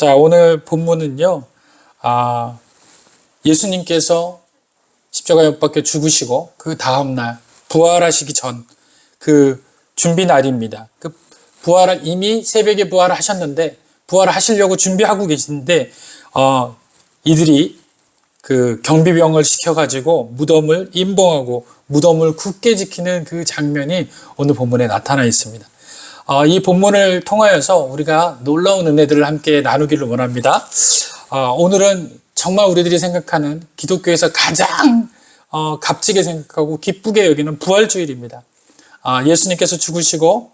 자, 오늘 본문은요, 예수님께서 십자가에 못 박혀 죽으시고, 그 다음날, 부활하시기 전, 그 준비 날입니다. 그 이미 새벽에 부활을 하셨는데, 부활을 하시려고 준비하고 계신데, 이들이 그 경비병을 시켜가지고 무덤을 임봉하고 무덤을 굳게 지키는 그 장면이 오늘 본문에 나타나 있습니다. 이 본문을 통하여서 우리가 놀라운 은혜들을 함께 나누기를 원합니다. 오늘은 정말 우리들이 생각하는 기독교에서 가장 값지게 생각하고 기쁘게 여기는 부활주일입니다. 예수님께서 죽으시고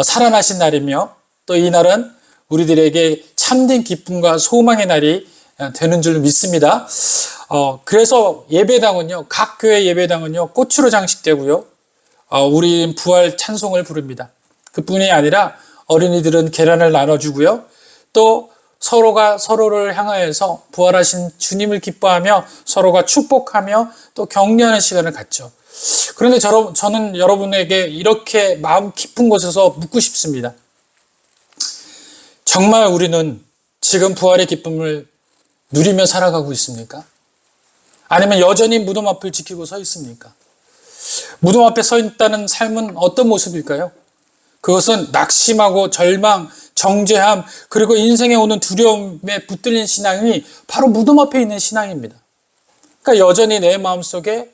살아나신 날이며 또 이 날은 우리들에게 참된 기쁨과 소망의 날이 되는 줄 믿습니다. 그래서 예배당은요, 각 교회 예배당은요, 꽃으로 장식되고요, 우리 부활 찬송을 부릅니다. 그뿐이 아니라 어린이들은 계란을 나눠주고요, 또 서로가 서로를 향하여서 부활하신 주님을 기뻐하며 서로가 축복하며 또 격려하는 시간을 갖죠. 그런데 저는 여러분에게 이렇게 마음 깊은 곳에서 묻고 싶습니다. 정말 우리는 지금 부활의 기쁨을 누리며 살아가고 있습니까? 아니면 여전히 무덤 앞을 지키고 서 있습니까? 무덤 앞에 서 있다는 삶은 어떤 모습일까요? 그것은 낙심하고 절망, 정죄함, 그리고 인생에 오는 두려움에 붙들린 신앙이 바로 무덤 앞에 있는 신앙입니다. 그러니까 여전히 내 마음속에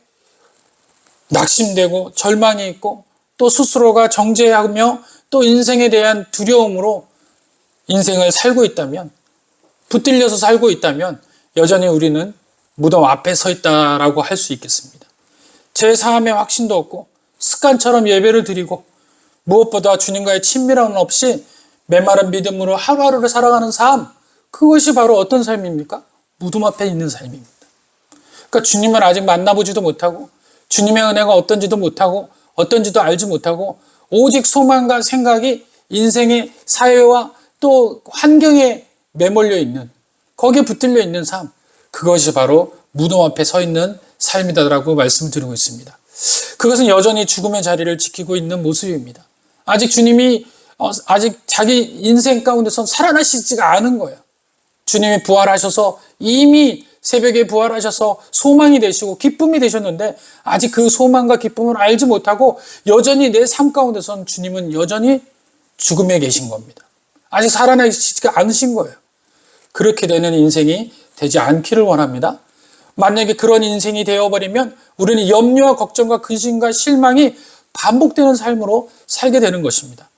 낙심되고 절망이 있고 또 스스로가 정죄하며 또 인생에 대한 두려움으로 인생을 살고 있다면, 붙들려서 살고 있다면 여전히 우리는 무덤 앞에 서 있다라고 할 수 있겠습니다. 제 삶의 확신도 없고 습관처럼 예배를 드리고 무엇보다 주님과의 친밀함 없이 메마른 믿음으로 하루하루를 살아가는 삶, 그것이 바로 어떤 삶입니까? 무덤 앞에 있는 삶입니다. 그러니까 주님을 아직 만나보지도 못하고 주님의 은혜가 어떤지도 못하고 어떤지도 알지 못하고 오직 소망과 생각이 인생의 사회와 또 환경에 매몰려 있는, 거기에 붙들려 있는 삶, 그것이 바로 무덤 앞에 서 있는 삶이다라고 말씀드리고 있습니다. 그것은 여전히 죽음의 자리를 지키고 있는 모습입니다. 아직 주님이 아직 자기 인생 가운데서 살아나시지가 않은 거예요. 주님이 부활하셔서 이미 새벽에 부활하셔서 소망이 되시고 기쁨이 되셨는데 아직 그 소망과 기쁨을 알지 못하고 여전히 내 삶 가운데선 주님은 여전히 죽음에 계신 겁니다. 아직 살아나시지가 않으신 거예요. 그렇게 되는 인생이 되지 않기를 원합니다. 만약에 그런 인생이 되어버리면 우리는 염려와 걱정과 근심과 실망이 반복되는 삶으로 살게 되는 것입니다.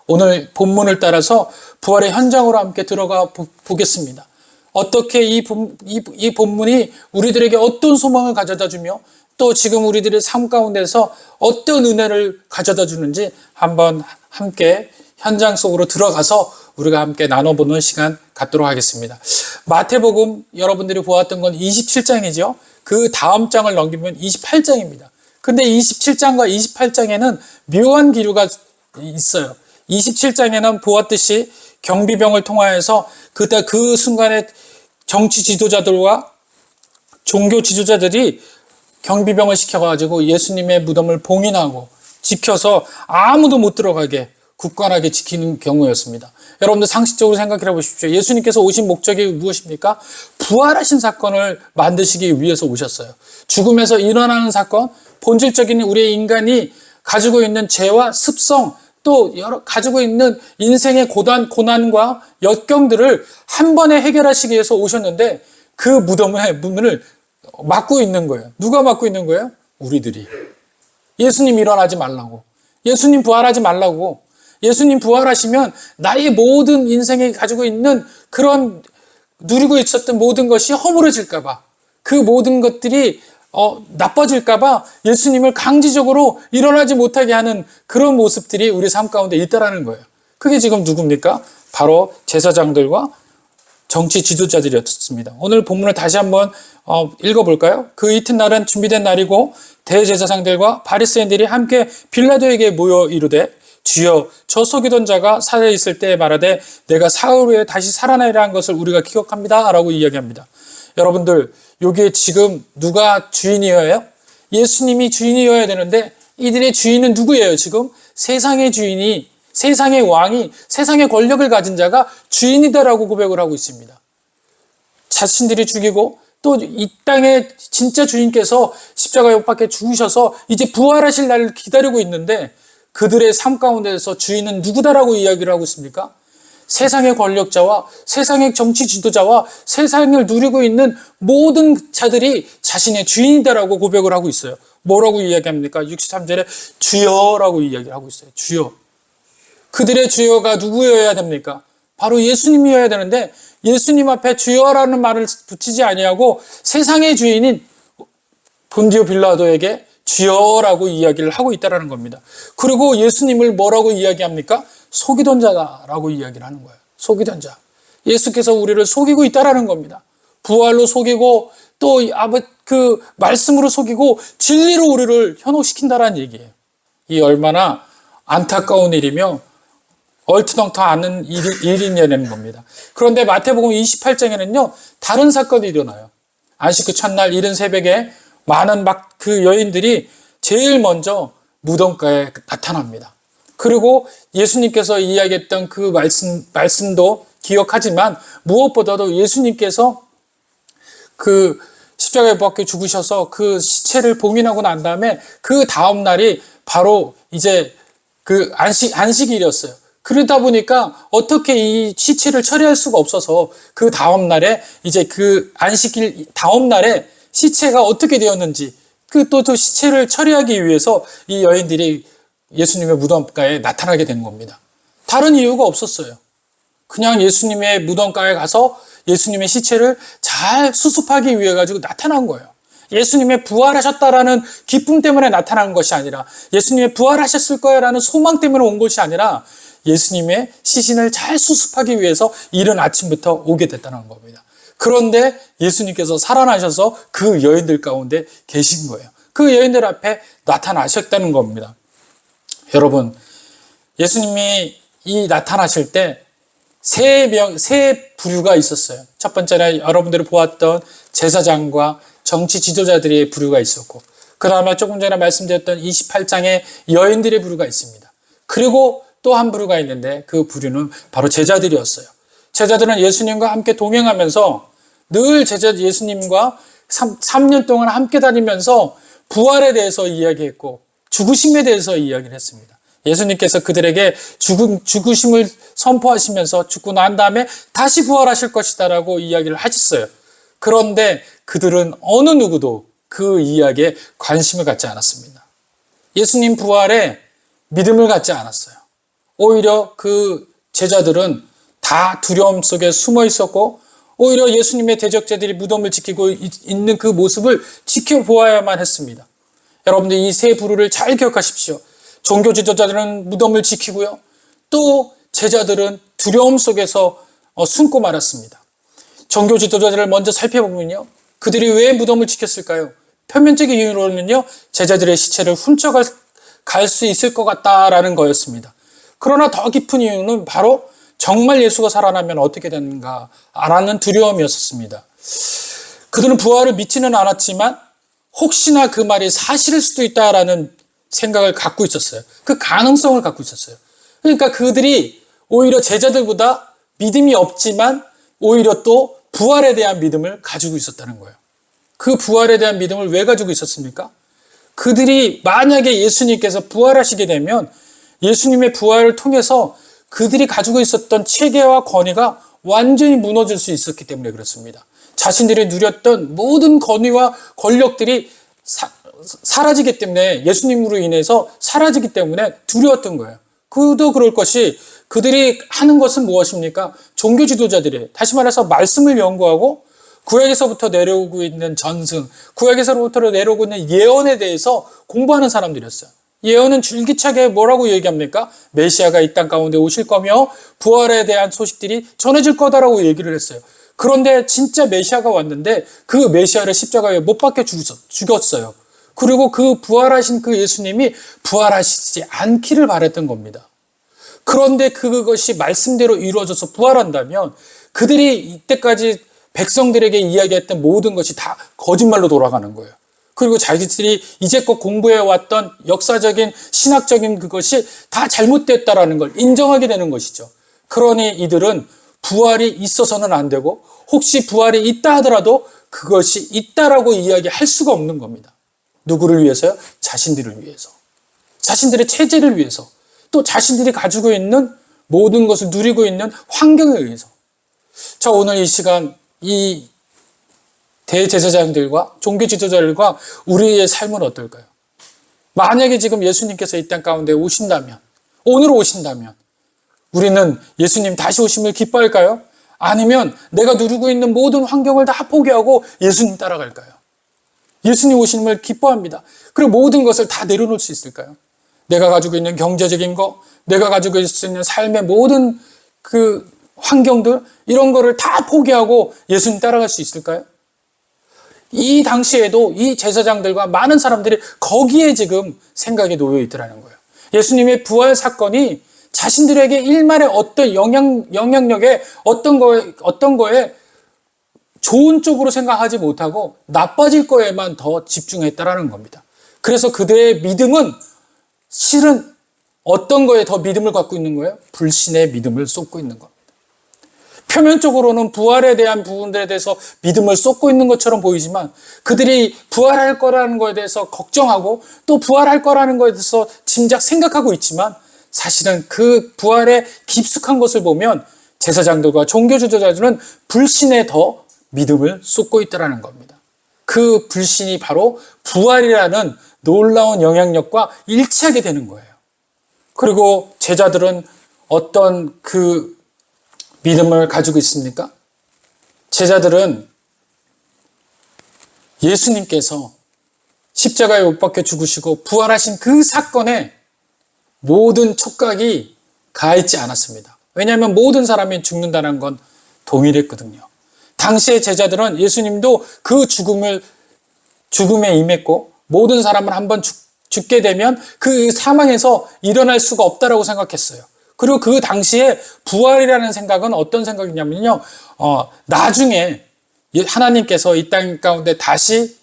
오늘 본문을 따라서 부활의 현장으로 함께 들어가 보겠습니다. 어떻게 이 본문이 우리들에게 어떤 소망을 가져다 주며 또 지금 우리들의 삶 가운데서 어떤 은혜를 가져다 주는지 한번 함께 현장 속으로 들어가서 우리가 함께 나눠보는 시간 갖도록 하겠습니다. 마태복음 여러분들이 보았던 건 27장이죠. 그 다음 장을 넘기면 28장입니다. 근데 27장과 28장에는 묘한 기류가 있어요. 27장에는 보았듯이 경비병을 통하여서 그때 그 순간에 정치 지도자들과 종교 지도자들이 경비병을 시켜가지고 예수님의 무덤을 봉인하고 지켜서 아무도 못 들어가게 굳건하게 지키는 경우였습니다. 여러분들 상식적으로 생각해 보십시오. 예수님께서 오신 목적이 무엇입니까? 부활하신 사건을 만드시기 위해서 오셨어요. 죽음에서 일어나는 사건, 본질적인 우리의 인간이 가지고 있는 죄와 습성, 또 가지고 있는 인생의 고난과 역경들을 한 번에 해결하시기 위해서 오셨는데 그 무덤의 문을 막고 있는 거예요. 누가 막고 있는 거예요? 우리들이. 예수님 일어나지 말라고. 예수님 부활하지 말라고. 예수님 부활하시면 나의 모든 인생에 가지고 있는 그런 누리고 있었던 모든 것이 허물어질까봐, 그 모든 것들이 나빠질까봐 예수님을 강제적으로 일어나지 못하게 하는 그런 모습들이 우리 삶 가운데 있다라는 거예요. 그게 지금 누굽니까? 바로 제사장들과 정치 지도자들이었습니다. 오늘 본문을 다시 한번 읽어볼까요? 그 이튿날은 준비된 날이고 대제사장들과 바리새인들이 함께 빌라도에게 모여 이르되 주여, 저 속이던 자가 살아있을 때 말하되 내가 사흘 후에 다시 살아나리라 한 것을 우리가 기억합니다 라고 이야기합니다. 여러분들, 여기에 지금 누가 주인이어요? 예수님이 주인이어야 되는데 이들의 주인은 누구예요? 지금 세상의 주인이 세상의 왕이, 세상의 권력을 가진 자가 주인이다라고 고백을 하고 있습니다. 자신들이 죽이고 또 이 땅의 진짜 주인께서 십자가에 못 박혀 죽으셔서 이제 부활하실 날을 기다리고 있는데 그들의 삶 가운데서 주인은 누구다라고 이야기를 하고 있습니까? 세상의 권력자와 세상의 정치 지도자와 세상을 누리고 있는 모든 자들이 자신의 주인이다라고 고백을 하고 있어요. 뭐라고 이야기합니까? 63절에 주여라고 이야기를 하고 있어요. 주여. 그들의 주여가 누구여야 됩니까? 바로 예수님이어야 되는데 예수님 앞에 주여라는 말을 붙이지 아니하고 세상의 주인인 본디오 빌라도에게 주여라고 이야기를 하고 있다는 겁니다. 그리고 예수님을 뭐라고 이야기합니까? 속이던 자다라고 이야기를 하는 거예요. 속이던 자. 예수께서 우리를 속이고 있다는 겁니다. 부활로 속이고 또 그 말씀으로 속이고 진리로 우리를 현혹시킨다라는 얘기예요. 이 얼마나 안타까운 일이며 얼토당토 않은 일이냐는 겁니다. 그런데 마태복음 28장에는요, 다른 사건이 일어나요. 안식 그 첫날 이른 새벽에 많은 그 여인들이 제일 먼저 무덤가에 나타납니다. 그리고 예수님께서 이야기했던 그 말씀도 기억하지만 무엇보다도 예수님께서 그 십자가에 못 박혀 죽으셔서 그 시체를 봉인하고 난 다음에 그 다음 날이 바로 이제 그 안식일이었어요. 그러다 보니까 어떻게 이 시체를 처리할 수가 없어서 그 다음 날에 이제 그 안식일 다음 날에 시체가 어떻게 되었는지 또 시체를 처리하기 위해서 이 여인들이 예수님의 무덤가에 나타나게 된 겁니다. 다른 이유가 없었어요. 그냥 예수님의 무덤가에 가서 예수님의 시체를 잘 수습하기 위해 가지고 나타난 거예요. 예수님의 부활하셨다라는 기쁨 때문에 나타난 것이 아니라 예수님의 부활하셨을 거야라는 소망 때문에 온 것이 아니라 예수님의 시신을 잘 수습하기 위해서 이른 아침부터 오게 됐다는 겁니다. 그런데 예수님께서 살아나셔서 그 여인들 가운데 계신 거예요. 그 여인들 앞에 나타나셨다는 겁니다. 여러분, 예수님이 나타나실 때 세 부류가 있었어요. 첫 번째는 여러분들이 보았던 제사장과 정치 지도자들의 부류가 있었고, 그 다음에 조금 전에 말씀드렸던 28장의 여인들의 부류가 있습니다. 그리고 또 한 부류가 있는데 그 부류는 바로 제자들이었어요. 제자들은 예수님과 함께 동행하면서 늘 예수님과 3년 동안 함께 다니면서 부활에 대해서 이야기했고 죽으심에 대해서 이야기를 했습니다. 예수님께서 그들에게 죽으심을 선포하시면서 죽고 난 다음에 다시 부활하실 것이다라고 이야기를 하셨어요. 그런데 그들은 어느 누구도 그 이야기에 관심을 갖지 않았습니다. 예수님 부활에 믿음을 갖지 않았어요. 오히려 그 제자들은 다 두려움 속에 숨어 있었고 오히려 예수님의 대적자들이 무덤을 지키고 있는 그 모습을 지켜보아야만 했습니다. 여러분들 이 세 부류를 잘 기억하십시오. 종교 지도자들은 무덤을 지키고요. 또 제자들은 두려움 속에서 숨고 말았습니다. 종교 지도자들을 먼저 살펴보면요. 그들이 왜 무덤을 지켰을까요? 표면적인 이유로는요. 제자들의 시체를 훔쳐갈 수 있을 것 같다라는 거였습니다. 그러나 더 깊은 이유는 바로 정말 예수가 살아나면 어떻게 되는가라는 두려움이었습니다. 그들은 부활을 믿지는 않았지만 혹시나 그 말이 사실일 수도 있다라는 생각을 갖고 있었어요. 그 가능성을 갖고 있었어요. 그러니까 그들이 오히려 제자들보다 믿음이 없지만 오히려 또 부활에 대한 믿음을 가지고 있었다는 거예요. 그 부활에 대한 믿음을 왜 가지고 있었습니까? 그들이 만약에 예수님께서 부활하시게 되면 예수님의 부활을 통해서 그들이 가지고 있었던 체계와 권위가 완전히 무너질 수 있었기 때문에 그렇습니다. 자신들이 누렸던 모든 권위와 권력들이 사라지기 때문에 예수님으로 인해서 사라지기 때문에 두려웠던 거예요. 그도 그럴 것이 그들이 하는 것은 무엇입니까? 종교 지도자들이 다시 말해서 말씀을 연구하고 구약에서부터 내려오고 있는 전승, 구약에서부터 내려오고 있는 예언에 대해서 공부하는 사람들이었어요. 예언은 줄기차게 뭐라고 얘기합니까? 메시아가 이 땅 가운데 오실 거며 부활에 대한 소식들이 전해질 거다라고 얘기를 했어요. 그런데 진짜 메시아가 왔는데 그 메시아를 십자가에 못 박혀 죽였어요. 그리고 그 부활하신 그 예수님이 부활하시지 않기를 바랬던 겁니다. 그런데 그것이 말씀대로 이루어져서 부활한다면 그들이 이때까지 백성들에게 이야기했던 모든 것이 다 거짓말로 돌아가는 거예요. 그리고 자기들이 이제껏 공부해왔던 역사적인 신학적인 그것이 다 잘못됐다라는 걸 인정하게 되는 것이죠. 그러니 이들은 부활이 있어서는 안 되고 혹시 부활이 있다 하더라도 그것이 있다라고 이야기할 수가 없는 겁니다. 누구를 위해서요? 자신들을 위해서. 자신들의 체제를 위해서. 또 자신들이 가지고 있는 모든 것을 누리고 있는 환경에 의해서. 자, 오늘 이 시간 이 대제사장들과 종교 지도자들과 우리의 삶은 어떨까요? 만약에 지금 예수님께서 이 땅 가운데 오신다면, 오늘 오신다면 우리는 예수님 다시 오심을 기뻐할까요? 아니면 내가 누리고 있는 모든 환경을 다 포기하고 예수님 따라갈까요? 예수님 오심을 기뻐합니다. 그리고 모든 것을 다 내려놓을 수 있을까요? 내가 가지고 있는 경제적인 거, 내가 가지고 있는 삶의 모든 그 환경들, 이런 거를 다 포기하고 예수님 따라갈 수 있을까요? 이 당시에도 이 제사장들과 많은 사람들이 거기에 지금 생각이 놓여 있더라는 거예요. 예수님의 부활 사건이 자신들에게 일말의 어떤 영향력에 어떤 거에 좋은 쪽으로 생각하지 못하고 나빠질 거에만 더 집중했다라는 겁니다. 그래서 그들의 믿음은 실은 어떤 거에 더 믿음을 갖고 있는 거예요? 불신의 믿음을 쏟고 있는 겁니다. 표면적으로는 부활에 대한 부분들에 대해서 믿음을 쏟고 있는 것처럼 보이지만 그들이 부활할 거라는 것에 대해서 걱정하고 또 부활할 거라는 것에 대해서 짐작 생각하고 있지만 사실은 그 부활에 깊숙한 것을 보면 제사장들과 종교 지도자들은 불신에 더 믿음을 쏟고 있다는 겁니다. 그 불신이 바로 부활이라는 놀라운 영향력과 일치하게 되는 거예요. 그리고 제자들은 어떤 그 믿음을 가지고 있습니까? 제자들은 예수님께서 십자가에 못 박혀 죽으시고 부활하신 그 사건에 모든 촉각이 가 있지 않았습니다. 왜냐하면 모든 사람이 죽는다는 건 동일했거든요. 당시의 제자들은 예수님도 그 죽음에 임했고 모든 사람은 한번 죽게 되면 그 사망에서 일어날 수가 없다라고 생각했어요. 그리고 그 당시에 부활이라는 생각은 어떤 생각이냐면요. 나중에 하나님께서 이 땅 가운데 다시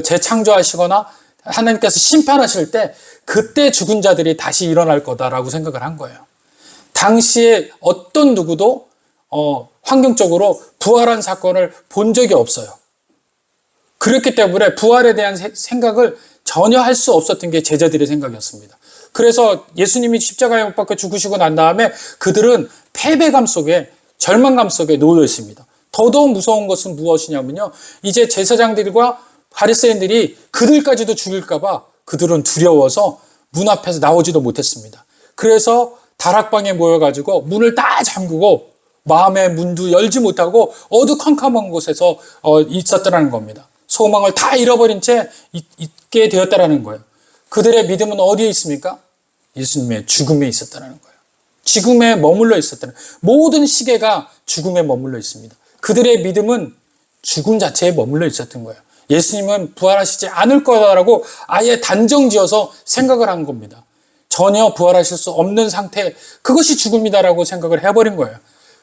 재창조하시거나 하나님께서 심판하실 때 그때 죽은 자들이 다시 일어날 거다라고 생각을 한 거예요. 당시에 어떤 누구도 환경적으로 부활한 사건을 본 적이 없어요. 그렇기 때문에 부활에 대한 생각을 전혀 할 수 없었던 게 제자들의 생각이었습니다. 그래서 예수님이 십자가에 못 박혀 죽으시고 난 다음에 그들은 패배감 속에 절망감 속에 놓여 있습니다. 더더욱 무서운 것은 무엇이냐면요. 이제 제사장들과 바리새인들이 그들까지도 죽일까 봐 그들은 두려워서 문 앞에서 나오지도 못했습니다. 그래서 다락방에 모여가지고 문을 다 잠그고 마음의 문도 열지 못하고 어두컴컴한 곳에서 있었다는 겁니다. 소망을 다 잃어버린 채 있게 되었다는 거예요. 그들의 믿음은 어디에 있습니까? 예수님의 죽음에 있었다는 거예요. 죽음에 머물러 있었다는 거예요. 모든 시계가 죽음에 머물러 있습니다. 그들의 믿음은 죽음 자체에 머물러 있었던 거예요. 예수님은 부활하시지 않을 거다라고 아예 단정지어서 생각을 한 겁니다. 전혀 부활하실 수 없는 상태, 그것이 죽음이다라고 생각을 해버린 거예요.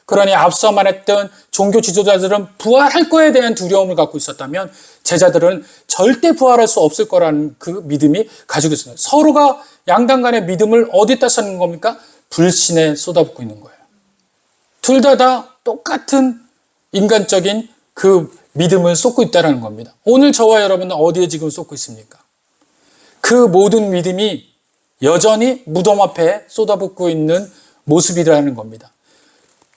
그러니 앞서 말했던 종교 지도자들은 부활할 거에 대한 두려움을 갖고 있었다면 제자들은 절대 부활할 수 없을 거라는 그 믿음이 가지고 있습니다. 서로가 양당 간의 믿음을 어디다 쏟는 겁니까? 불신에 쏟아붓고 있는 거예요. 둘 다 똑같은 인간적인 그 믿음을 쏟고 있다는 겁니다. 오늘 저와 여러분은 어디에 지금 쏟고 있습니까? 그 모든 믿음이 여전히 무덤 앞에 쏟아붓고 있는 모습이라는 겁니다.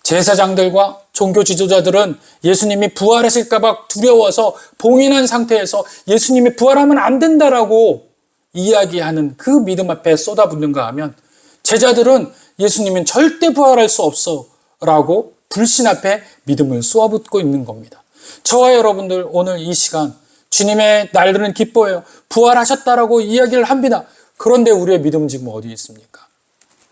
제사장들과 종교 지도자들은 예수님이 부활하실까 봐 두려워서 봉인한 상태에서 예수님이 부활하면 안 된다라고 이야기하는 그 믿음 앞에 쏟아붓는가 하면 제자들은 예수님은 절대 부활할 수 없어 라고 불신 앞에 믿음을 쏟아붓고 있는 겁니다. 저와 여러분들 오늘 이 시간 주님의 날들은 기뻐해요. 부활하셨다라고 이야기를 합니다. 그런데 우리의 믿음은 지금 어디에 있습니까?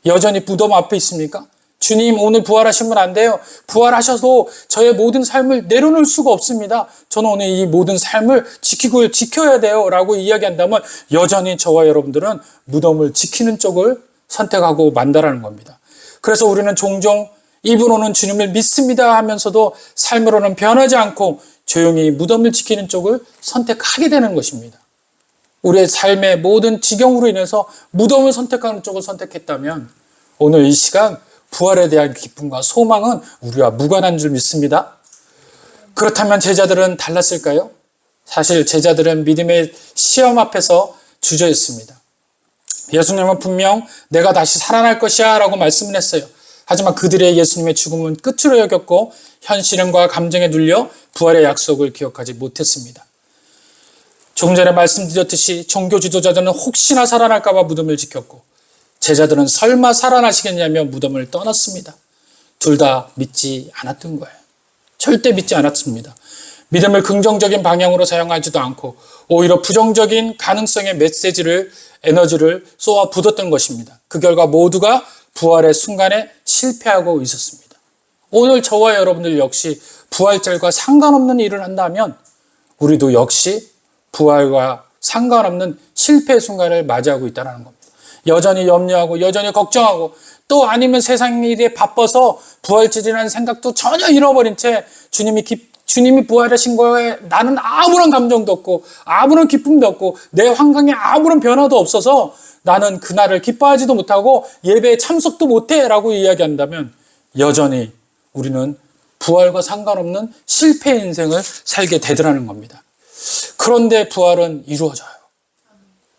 여전히 무덤 앞에 있습니까? 주님 오늘 부활하시면 안 돼요. 부활하셔도 저의 모든 삶을 내려놓을 수가 없습니다. 저는 오늘 이 모든 삶을 지켜야 돼요 라고 이야기한다면 여전히 저와 여러분들은 무덤을 지키는 쪽을 선택하고 만다라는 겁니다. 그래서 우리는 종종 입으로는 주님을 믿습니다 하면서도 삶으로는 변하지 않고 조용히 무덤을 지키는 쪽을 선택하게 되는 것입니다. 우리의 삶의 모든 지경으로 인해서 무덤을 선택하는 쪽을 선택했다면 오늘 이 시간 부활에 대한 기쁨과 소망은 우리와 무관한 줄 믿습니다. 그렇다면 제자들은 달랐을까요? 사실 제자들은 믿음의 시험 앞에서 주저했습니다. 예수님은 분명 내가 다시 살아날 것이야 라고 말씀을 했어요. 하지만 그들의 예수님의 죽음은 끝으로 여겼고 현실과 감정에 눌려 부활의 약속을 기억하지 못했습니다. 조금 전에 말씀드렸듯이 종교 지도자들은 혹시나 살아날까 봐 무덤을 지켰고 제자들은 설마 살아나시겠냐며 무덤을 떠났습니다. 둘 다 믿지 않았던 거예요. 절대 믿지 않았습니다. 믿음을 긍정적인 방향으로 사용하지도 않고 오히려 부정적인 가능성의 메시지를 에너지를 쏘아 붓었던 것입니다. 그 결과 모두가 부활의 순간에 실패하고 있었습니다. 오늘 저와 여러분들 역시 부활절과 상관없는 일을 한다면 우리도 역시 부활과 상관없는 실패의 순간을 맞이하고 있다는 겁니다. 여전히 염려하고 여전히 걱정하고 또 아니면 세상 일에 바빠서 부활절이라는 생각도 전혀 잃어버린 채 주님이 부활하신 거에 나는 아무런 감정도 없고 아무런 기쁨도 없고 내 환경에 아무런 변화도 없어서 나는 그날을 기뻐하지도 못하고 예배에 참석도 못해 라고 이야기한다면 여전히 우리는 부활과 상관없는 실패 인생을 살게 되더라는 겁니다. 그런데 부활은 이루어져요.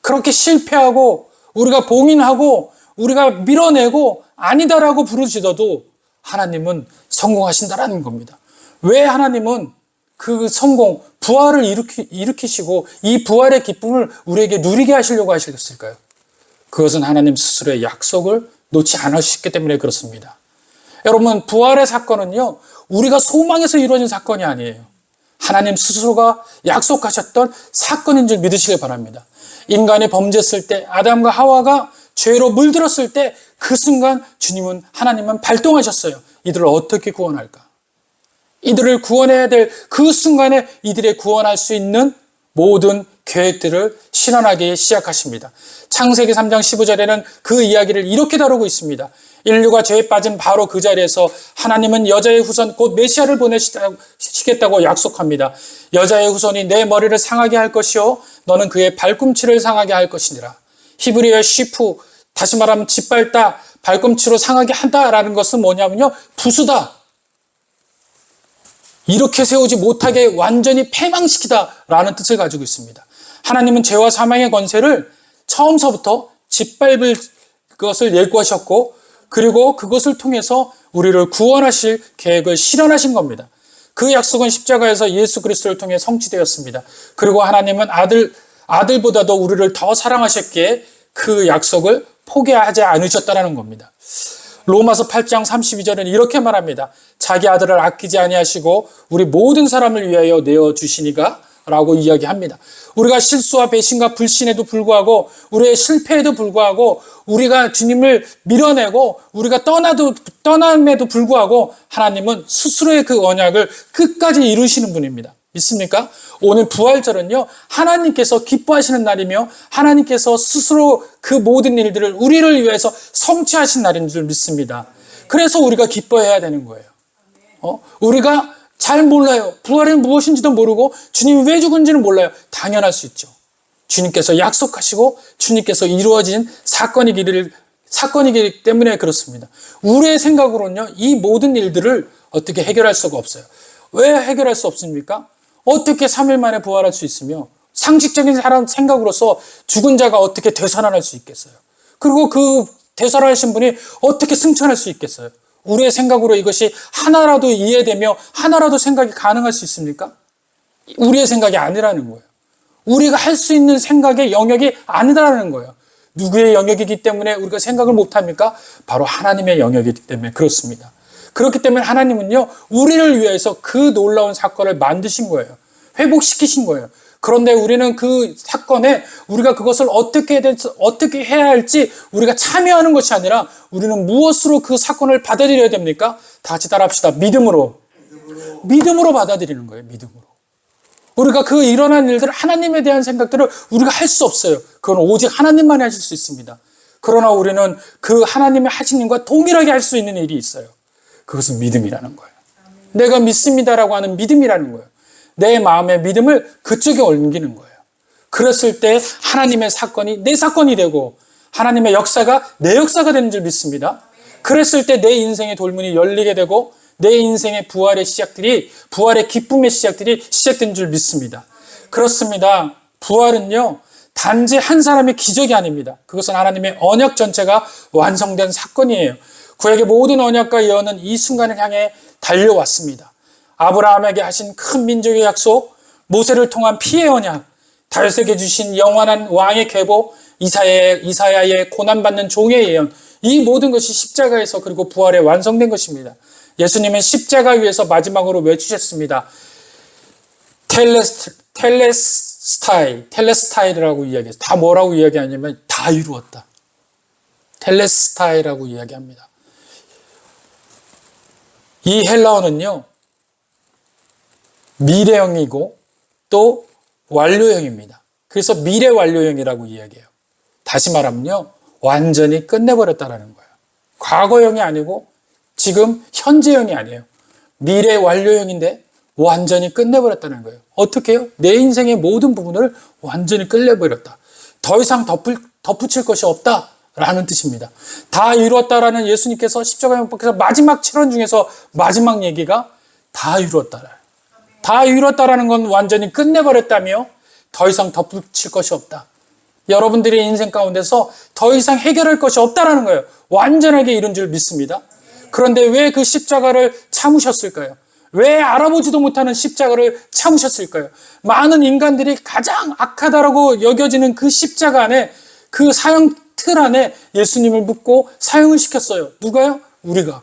그렇게 실패하고 우리가 봉인하고 우리가 밀어내고 아니다라고 부르시더라도 하나님은 성공하신다라는 겁니다. 왜 하나님은 그 성공, 부활을 일으키시고 이 부활의 기쁨을 우리에게 누리게 하시려고 하셨을까요? 그것은 하나님 스스로의 약속을 놓지 않으셨기 때문에 그렇습니다. 여러분, 부활의 사건은요, 우리가 소망해서 이루어진 사건이 아니에요. 하나님 스스로가 약속하셨던 사건인 줄 믿으시길 바랍니다. 인간이 범죄했을 때, 아담과 하와가 죄로 물들었을 때 그 순간 하나님은 발동하셨어요. 이들을 어떻게 구원할까? 이들을 구원해야 될 그 순간에 이들의 구원할 수 있는 모든 계획들을 실현하기 시작하십니다. 창세기 3장 15절에는 그 이야기를 이렇게 다루고 있습니다. 인류가 죄에 빠진 바로 그 자리에서 하나님은 여자의 후손 곧 메시아를 보내시겠다고 약속합니다. 여자의 후손이 내 머리를 상하게 할 것이요 너는 그의 발꿈치를 상하게 할 것이니라. 히브리어의 쉬프, 다시 말하면 짓밟다, 발꿈치로 상하게 한다라는 것은 뭐냐면요, 부수다. 이렇게 세우지 못하게 완전히 패망시키다라는 뜻을 가지고 있습니다. 하나님은 죄와 사망의 권세를 처음서부터 짓밟을 것을 예고하셨고 그리고 그것을 통해서 우리를 구원하실 계획을 실현하신 겁니다. 그 약속은 십자가에서 예수 그리스도를 통해 성취되었습니다. 그리고 하나님은 아들보다도 우리를 더 사랑하셨기에 그 약속을 포기하지 않으셨다는 겁니다. 로마서 8장 32절은 이렇게 말합니다. 자기 아들을 아끼지 아니하시고 우리 모든 사람을 위하여 내어주시니가 라고 이야기합니다. 우리가 실수와 배신과 불신에도 불구하고 우리의 실패에도 불구하고 우리가 주님을 밀어내고 우리가 떠남에도 불구하고 하나님은 스스로의 그 언약을 끝까지 이루시는 분입니다. 믿습니까? 오늘 부활절은요, 하나님께서 기뻐하시는 날이며 하나님께서 스스로 그 모든 일들을 우리를 위해서 성취하신 날인 줄 믿습니다. 그래서 우리가 기뻐해야 되는 거예요. 우리가 잘 몰라요. 부활이 무엇인지도 모르고 주님이 왜 죽은지는 몰라요. 당연할 수 있죠. 주님께서 약속하시고 주님께서 이루어진 사건이기 때문에 그렇습니다. 우리의 생각으로는요, 이 모든 일들을 어떻게 해결할 수가 없어요. 왜 해결할 수 없습니까? 어떻게 3일 만에 부활할 수 있으며 상식적인 사람 생각으로서 죽은 자가 어떻게 되살아날 수 있겠어요? 그리고 그 되살아나신 분이 어떻게 승천할 수 있겠어요? 우리의 생각으로 이것이 하나라도 이해되며 하나라도 생각이 가능할 수 있습니까? 우리의 생각이 아니라는 거예요. 우리가 할 수 있는 생각의 영역이 아니라는 거예요. 누구의 영역이기 때문에 우리가 생각을 못합니까? 바로 하나님의 영역이기 때문에 그렇습니다. 그렇기 때문에 하나님은요, 우리를 위해서 그 놀라운 사건을 만드신 거예요. 회복시키신 거예요. 그런데 우리는 그 사건에 우리가 그것을 어떻게 해야 할지 우리가 참여하는 것이 아니라 우리는 무엇으로 그 사건을 받아들여야 됩니까? 다 같이 따라합시다. 믿음으로 받아들이는 거예요. 믿음으로. 우리가 그 일어난 일들, 하나님에 대한 생각들을 우리가 할 수 없어요. 그건 오직 하나님만이 하실 수 있습니다. 그러나 우리는 그 하나님의 하신 일과 동일하게 할 수 있는 일이 있어요. 그것은 믿음이라는 거예요. 내가 믿습니다라고 하는 믿음이라는 거예요. 내 마음의 믿음을 그쪽에 옮기는 거예요. 그랬을 때 하나님의 사건이 내 사건이 되고 하나님의 역사가 내 역사가 되는 줄 믿습니다. 그랬을 때 내 인생의 돌문이 열리게 되고 내 인생의 부활의 시작들이, 부활의 기쁨의 시작들이 시작된 줄 믿습니다. 그렇습니다. 부활은요, 단지 한 사람의 기적이 아닙니다. 그것은 하나님의 언약 전체가 완성된 사건이에요. 구약의 모든 언약과 예언은 이 순간을 향해 달려왔습니다. 아브라함에게 하신 큰 민족의 약속, 모세를 통한 피의 언약, 다윗에게 주신 영원한 왕의 계보, 이사야의 고난받는 종의 예언, 이 모든 것이 십자가에서 그리고 부활에 완성된 것입니다. 예수님은 십자가 위에서 마지막으로 외치셨습니다. 텔레스타이라고 이야기해요. 다 뭐라고 이야기하냐면 다 이루었다. 텔레스타이라고 이야기합니다. 이 헬라어는요, 미래형이고 또 완료형입니다. 그래서 미래 완료형이라고 이야기해요. 다시 말하면요, 완전히 끝내버렸다라는 거예요. 과거형이 아니고 지금 현재형이 아니에요. 미래 완료형인데 완전히 끝내버렸다는 거예요. 어떻게 해요? 내 인생의 모든 부분을 완전히 끝내버렸다. 더 이상 덧붙일 것이 없다라는 뜻입니다. 다 이루었다라는 예수님께서 십자가에 못 박혀서 마지막 체론 중에서 마지막 얘기가 다 이루었다. 다 이루었다라는 건 완전히 끝내버렸다며 더 이상 덧붙일 것이 없다. 여러분들의 인생 가운데서 더 이상 해결할 것이 없다라는 거예요. 완전하게 이룬 줄 믿습니다. 그런데 왜 그 십자가를 참으셨을까요? 왜 알아보지도 못하는 십자가를 참으셨을까요? 많은 인간들이 가장 악하다라고 여겨지는 그 십자가 안에, 그 사형 틀 안에 예수님을 묻고 사형을 시켰어요. 누가요? 우리가.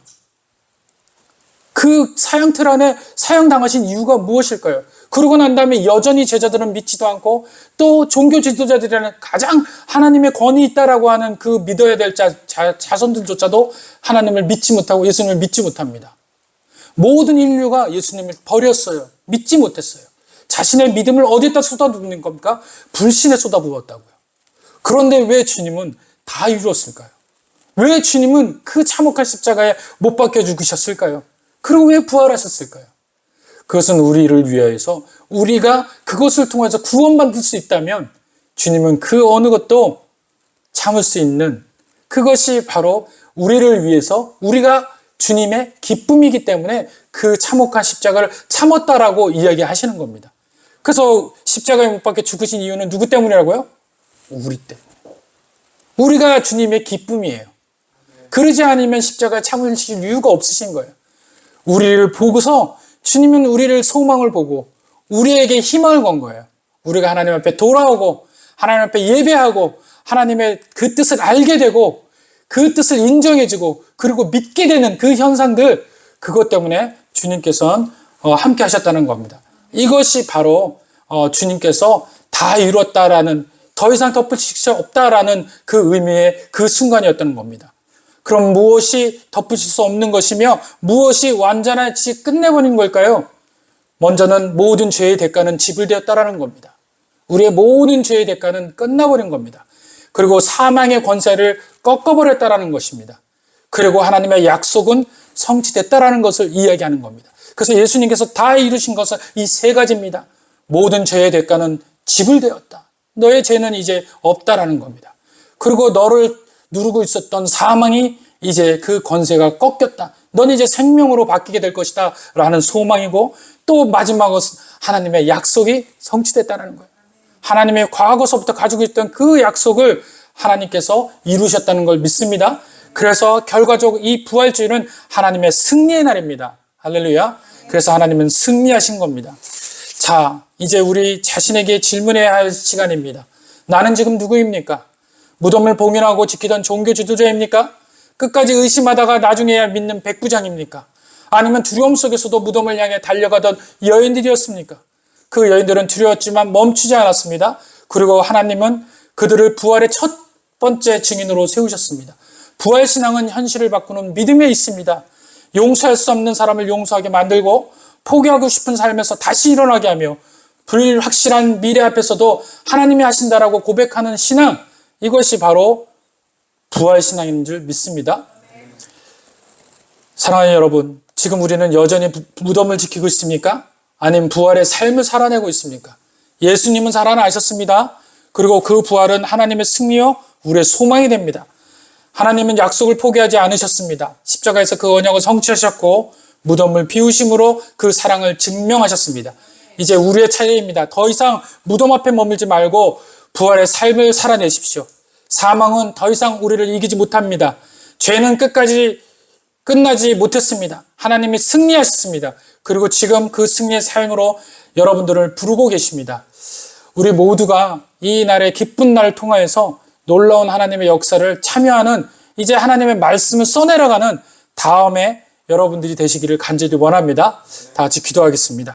그 사형 틀 안에 사형당하신 이유가 무엇일까요? 그러고 난 다음에 여전히 제자들은 믿지도 않고 또 종교 지도자들이라는 가장 하나님의 권위 있다라고 하는 그 믿어야 될 자손들조차도 하나님을 믿지 못하고 예수님을 믿지 못합니다. 모든 인류가 예수님을 버렸어요. 믿지 못했어요. 자신의 믿음을 어디에다 쏟아붓는 겁니까? 불신에 쏟아부었다고요. 그런데 왜 주님은 다 이루었을까요? 왜 주님은 그 참혹한 십자가에 못 박혀 죽으셨을까요? 그리고 왜 부활하셨을까요? 그것은 우리를 위하여서 우리가 그것을 통해서 구원받을 수 있다면 주님은 그 어느 것도 참을 수 있는, 그것이 바로 우리를 위해서 우리가 주님의 기쁨이기 때문에 그 참혹한 십자가를 참았다라고 이야기하시는 겁니다. 그래서 십자가에 못 박혀 죽으신 이유는 누구 때문이라고요? 우리 때문에. 우리가 주님의 기쁨이에요. 그러지 않으면 십자가에 참으실 이유가 없으신 거예요. 우리를 보고서 주님은 우리를 소망을 보고 우리에게 희망을 건 거예요. 우리가 하나님 앞에 돌아오고 하나님 앞에 예배하고 하나님의 그 뜻을 알게 되고 그 뜻을 인정해주고 그리고 믿게 되는 그 현상들, 그것 때문에 주님께서는 함께 하셨다는 겁니다. 이것이 바로 주님께서 다 이뤘다라는, 더 이상 덧붙일 수 없다라는 그 의미의 그 순간이었던 겁니다. 그럼 무엇이 덧붙일 수 없는 것이며 무엇이 완전하게 끝내버린 걸까요? 먼저는 모든 죄의 대가는 지불되었다라는 겁니다. 우리의 모든 죄의 대가는 끝나버린 겁니다. 그리고 사망의 권세를 꺾어버렸다라는 것입니다. 그리고 하나님의 약속은 성취됐다라는 것을 이야기하는 겁니다. 그래서 예수님께서 다 이루신 것은 이 세 가지입니다. 모든 죄의 대가는 지불되었다. 너의 죄는 이제 없다라는 겁니다. 그리고 너를 누르고 있었던 사망이 이제 그 권세가 꺾였다. 넌 이제 생명으로 바뀌게 될 것이다 라는 소망이고, 또 마지막은 하나님의 약속이 성취됐다는 거예요. 하나님의 과거서부터 가지고 있던 그 약속을 하나님께서 이루셨다는 걸 믿습니다. 그래서 결과적으로 이 부활주일은 하나님의 승리의 날입니다. 할렐루야. 그래서 하나님은 승리하신 겁니다. 자, 이제 우리 자신에게 질문해야 할 시간입니다. 나는 지금 누구입니까? 무덤을 봉인하고 지키던 종교 지도자입니까? 끝까지 의심하다가 나중에야 믿는 백부장입니까? 아니면 두려움 속에서도 무덤을 향해 달려가던 여인들이었습니까? 그 여인들은 두려웠지만 멈추지 않았습니다. 그리고 하나님은 그들을 부활의 첫 번째 증인으로 세우셨습니다. 부활신앙은 현실을 바꾸는 믿음에 있습니다. 용서할 수 없는 사람을 용서하게 만들고 포기하고 싶은 삶에서 다시 일어나게 하며 불확실한 미래 앞에서도 하나님이 하신다라고 고백하는 신앙, 이것이 바로 부활신앙인 줄 믿습니다. 사랑하는 여러분, 지금 우리는 여전히 무덤을 지키고 있습니까? 아니면 부활의 삶을 살아내고 있습니까? 예수님은 살아나셨습니다. 그리고 그 부활은 하나님의 승리요 우리의 소망이 됩니다. 하나님은 약속을 포기하지 않으셨습니다. 십자가에서 그 언약을 성취하셨고 무덤을 비우심으로 그 사랑을 증명하셨습니다. 이제 우리의 차례입니다. 더 이상 무덤 앞에 머물지 말고 부활의 삶을 살아내십시오. 사망은 더 이상 우리를 이기지 못합니다. 죄는 끝나지 못했습니다. 하나님이 승리하셨습니다. 그리고 지금 그 승리의 삶으로 여러분들을 부르고 계십니다. 우리 모두가 이 날의 기쁜 날을 통하여서 놀라운 하나님의 역사를 참여하는 이제 하나님의 말씀을 써내려가는 다음에 여러분들이 되시기를 간절히 원합니다. 다 같이 기도하겠습니다.